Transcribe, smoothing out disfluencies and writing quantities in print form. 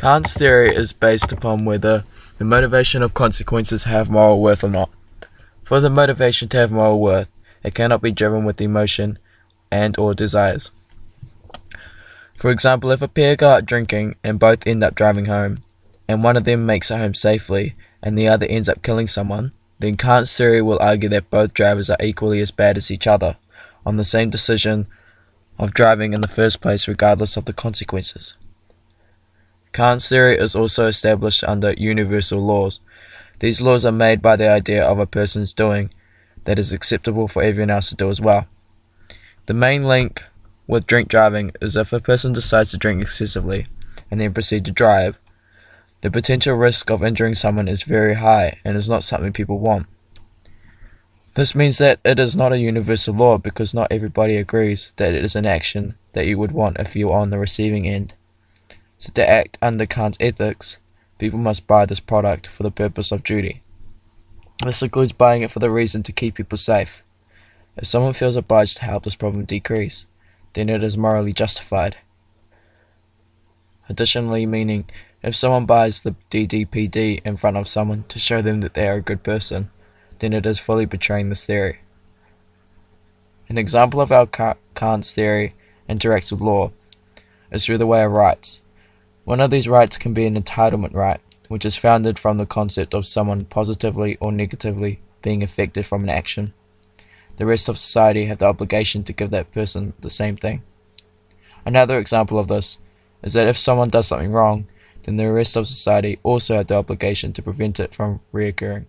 Kant's theory is based upon whether the motivation of consequences have moral worth or not. For the motivation to have moral worth, it cannot be driven with emotion and/or desires. For example, if a pair go out drinking and both end up driving home, and one of them makes it home safely and the other ends up killing someone, then Kant's theory will argue that both drivers are equally as bad as each other on the same decision of driving in the first place, regardless of the consequences. Kant's theory is also established under universal laws. These laws are made by the idea of a person's doing that is acceptable for everyone else to do as well. The main link with drink driving is if a person decides to drink excessively and then proceed to drive, the potential risk of injuring someone is very high and is not something people want. This means that it is not a universal law because not everybody agrees that it is an action that you would want if you were on the receiving end. So to act under Kant's ethics, people must buy this product for the purpose of duty. This includes buying it for the reason to keep people safe. If someone feels obliged to help this problem decrease, then it is morally justified. Additionally, meaning if someone buys the DDPD in front of someone to show them that they are a good person, then it is fully betraying this theory. An example of how Kant's theory interacts with law is through the way of rights. One of these rights can be an entitlement right, which is founded from the concept of someone positively or negatively being affected from an action. The rest of society have the obligation to give that person the same thing. Another example of this is that if someone does something wrong, then the rest of society also have the obligation to prevent it from reoccurring.